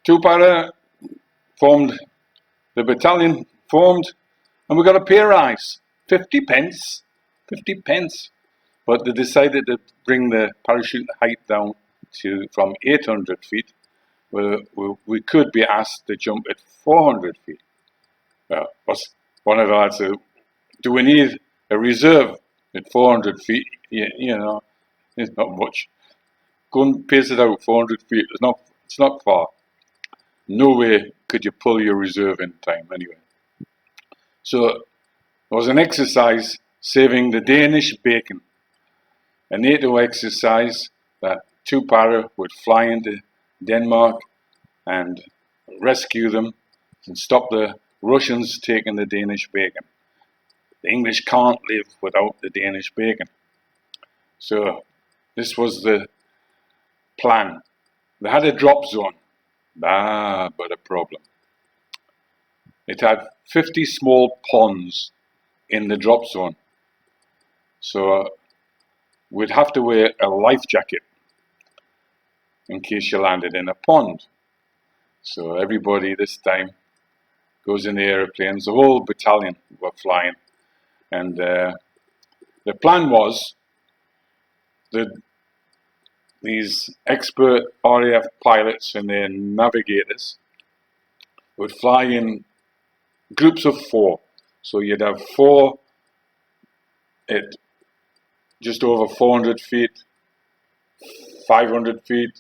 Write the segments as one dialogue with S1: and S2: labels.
S1: Two para formed, the battalion formed, and we got a pay rise, 50 pence, 50 pence. But they decided to bring the parachute height down to from 800 feet. We could be asked to jump at 400 feet. One of the lads said, do we need a reserve at 400 feet? You know, it's not much. Go and pace it out, 400 feet. It's not far. No way could you pull your reserve in time anyway. So it was an exercise saving the Danish bacon. A NATO exercise that two para would fly into Denmark and rescue them and stop the Russians taking the Danish bacon. The English can't live without the Danish bacon. So this was the plan. They had a drop zone. But a problem. It had 50 small ponds in the drop zone. So we'd have to wear a life jacket in case you landed in a pond. So everybody this time goes in the aeroplanes. The whole battalion were flying. And the plan was that these expert RAF pilots and their navigators would fly in groups of 4. So you'd have 4 at just over 400 feet, 500 feet,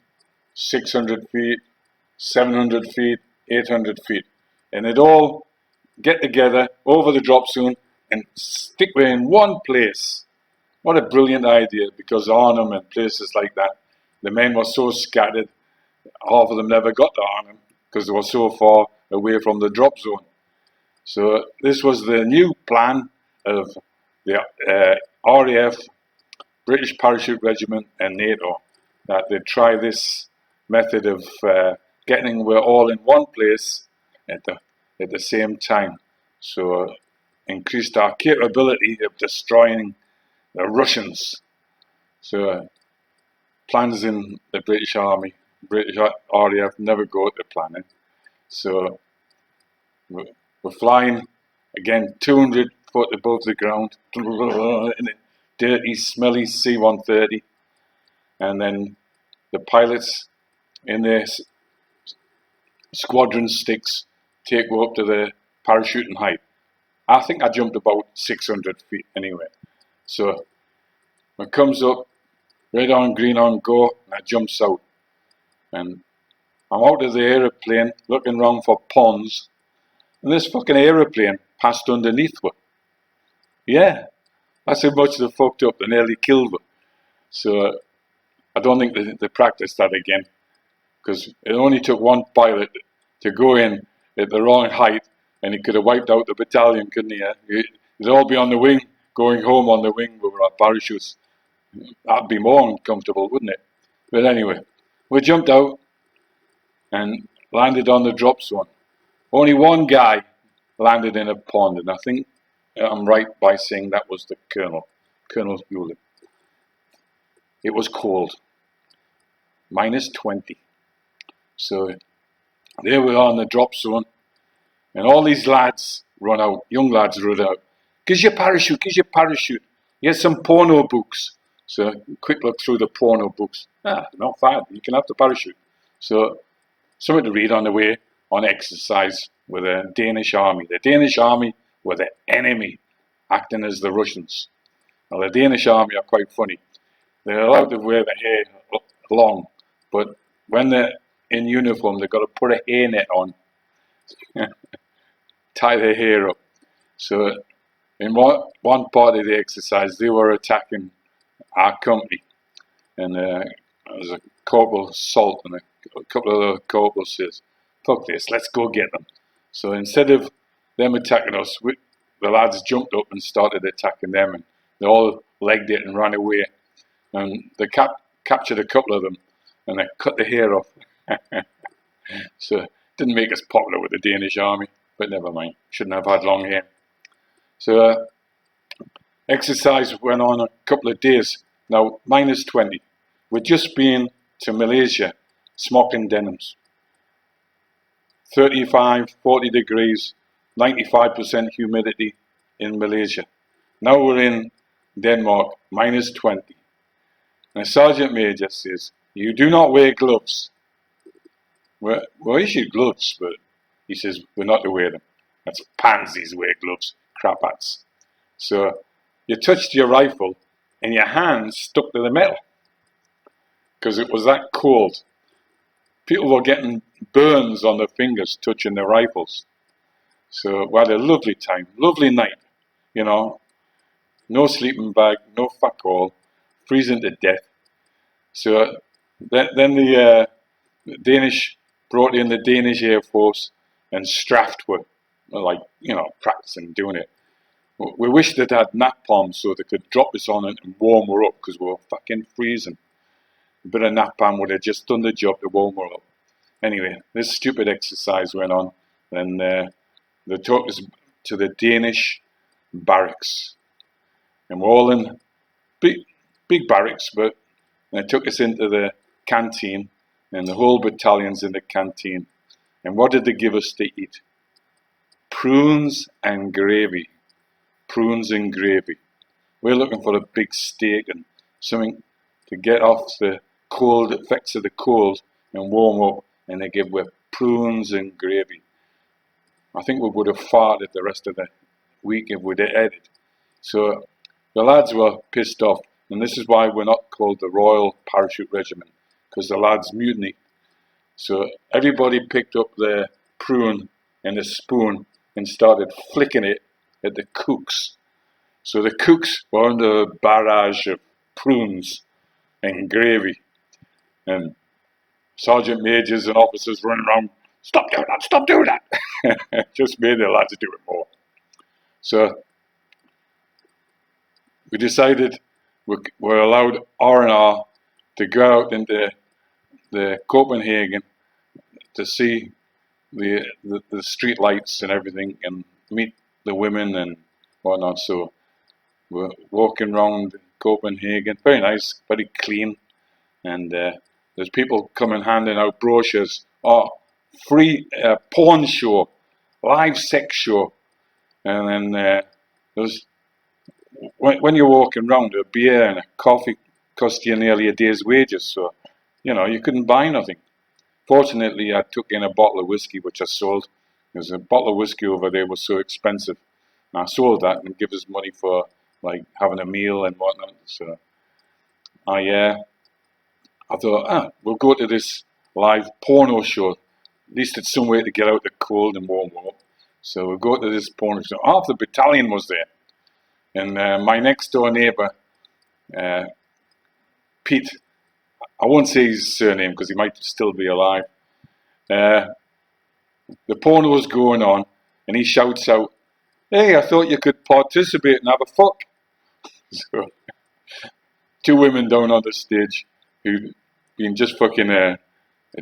S1: 600 feet, 700 feet, 800 feet. And they'd all get together over the drop zone and stick there in one place. What a brilliant idea, because Arnhem and places like that, the men were so scattered, half of them never got to Arnhem because they were so far away from the drop zone. So this was the new plan of the RAF, British Parachute Regiment and NATO, that they'd try this method of getting we're all in one place at the same time. So increased our capability of destroying the Russians. So plans in the British Army, British RAF never go to planning. So we're flying again 200 foot above the ground in a dirty, smelly C-130, and then the pilots in their squadron sticks take me up to the parachuting height. I think I jumped about 600 feet anyway. So it comes up, red on, green on, go, and I jumps out. And I'm out of the aeroplane looking around for ponds, and this fucking aeroplane passed underneath me. Yeah, that's how much they fucked up. They nearly killed me. So I don't think they practiced that again, because it only took one pilot to go in at the wrong height, and he could have wiped out the battalion, couldn't he? They'd all be on the wing, going home on the wing with our parachutes. That'd be more uncomfortable, wouldn't it? But anyway, we jumped out and landed on the drop zone. Only one guy landed in a pond, and I think I'm right by saying that was the Colonel Hewlett. It was cold, -20. So there we are in the drop zone, and all these lads run out, young lads run out. Gives your parachute, gives your parachute. Here's some porno books. So quick look through the porno books. Not bad, you can have the parachute. So something to read on the way on exercise with the Danish army. The Danish army were the enemy, acting as the Russians. Now the Danish army are quite funny. They're allowed to wear their hair long, but when they're in uniform, they've got to put a hairnet on, tie their hair up. So in one part of the exercise, they were attacking our company, and there was a Corporal Salt and a couple of other corporals says, fuck this, let's go get them. So instead of them attacking us, the lads jumped up and started attacking them, and they all legged it and ran away. And they captured a couple of them, and they cut the hair off. So it didn't make us popular with the Danish army, but never mind, shouldn't have had long hair. So exercise went on a couple of days. Now, -20. We'd just been to Malaysia, smocking denims. 35, 40 degrees, 95% humidity in Malaysia. Now we're in Denmark, minus 20. And the Sergeant Major says, you do not wear gloves. Well, issue gloves, but he says, we're not to wear them. That's pansies wear gloves, crap hats. So you touched your rifle and your hands stuck to the metal because it was that cold. People were getting burns on their fingers touching their rifles. So we had a lovely time, lovely night, you know. No sleeping bag, no fuck all, freezing to death. So then the Danish brought in the Danish Air Force and Straft were like, you know, practicing doing it. We wish they'd had napalm so they could drop us on it and warm her up because we were fucking freezing. A bit of napalm would have just done the job to warm her up. Anyway, this stupid exercise went on, and they took us to the Danish barracks. And we're all in big barracks, but they took us into the canteen, and the whole battalion's in the canteen. And what did they give us to eat? Prunes and gravy. Prunes and gravy. We're looking for a big steak and something to get off the cold effects of the cold and warm up, and they give us prunes and gravy. I think we would have farted the rest of the week if we'd ate it. So the lads were pissed off, and this is why we're not called the Royal Parachute Regiment, because the lads mutinied. So everybody picked up their prune and a spoon and started flicking it at the cooks. So the cooks were under a barrage of prunes and gravy, and sergeant majors and officers running around, stop doing that, stop doing that. Just made the lads do it more. So we decided we're allowed R&R to go out into the Copenhagen to see the street lights and everything and meet the women and whatnot. So we're walking around Copenhagen, very nice, very clean, and there's people coming handing out brochures. Oh, free porn show, live sex show, and then there's when you're walking around, a beer and a coffee cost you nearly a day's wages. So you know you couldn't buy nothing. Fortunately, I took in a bottle of whiskey, which I sold, because a bottle of whiskey over there was so expensive. And I sold that and give us money for like having a meal and whatnot. So I thought, we'll go to this live porno show. At least it's somewhere to get out the cold and warm up. So we'll go to this porno show. Half the battalion was there. And my next door neighbour, Pete, I won't say his surname because he might still be alive. The porno was going on, and he shouts out, "Hey, I thought you could participate and have a fuck." So, two women down on the stage who'd been just fucking a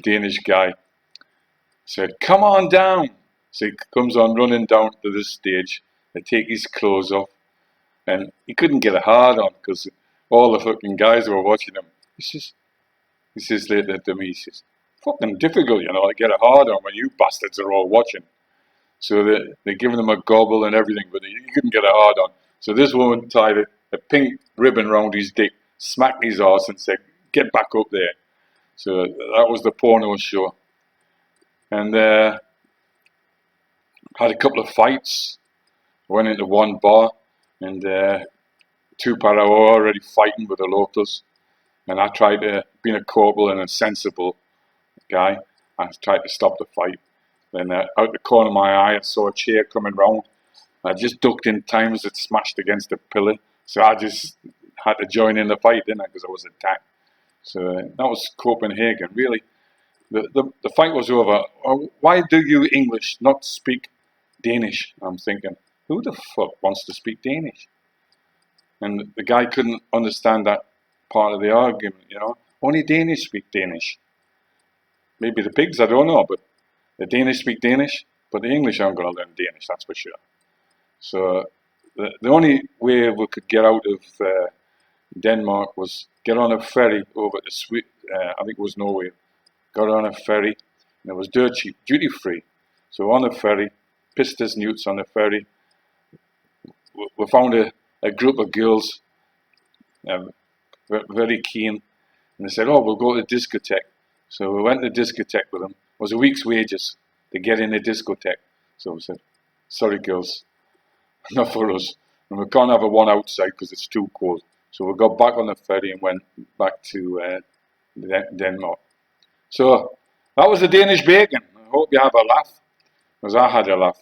S1: Danish guy said, "Come on down." So he comes on running down to the stage. They take his clothes off, and he couldn't get a hard on because all the fucking guys were watching him. He says later to me, he says, "Fucking difficult, you know, to get a hard on when you bastards are all watching." So they're giving him a gobble and everything, but he couldn't get a hard on. So this woman tied a pink ribbon round his dick, smacked his ass and said, "Get back up there." So that was the porno show. And had a couple of fights. Went into one bar, and two para were already fighting with the locals. And I tried to, being a corporal and a sensible guy, I tried to stop the fight. Then out the corner of my eye, I saw a chair coming round. I just ducked in time as it smashed against a pillar. So I just had to join in the fight, didn't I? Because I was attacked. So that was Copenhagen. Really, the fight was over. Why do you English not speak Danish? I'm thinking, who the fuck wants to speak Danish? And the guy couldn't understand that part of the argument, you know. Only Danish speak Danish. Maybe the pigs, I don't know, but the Danish speak Danish, but the English aren't going to learn Danish, that's for sure. So the only way we could get out of Denmark was get on a ferry over to I think it was Norway. Got on a ferry, and it was dirt cheap, duty free. So on the ferry, pissed as newts on the ferry, we found a group of girls, very keen, and they said, "Oh, we'll go to the discotheque." So we went to the discotheque with them. It was a week's wages to get in the discotheque. So we said, "Sorry, girls, not for us. And we can't have a one outside because it's too cold." So we got back on the ferry and went back to Denmark. So that was the Danish bacon. I hope you have a laugh, because I had a laugh.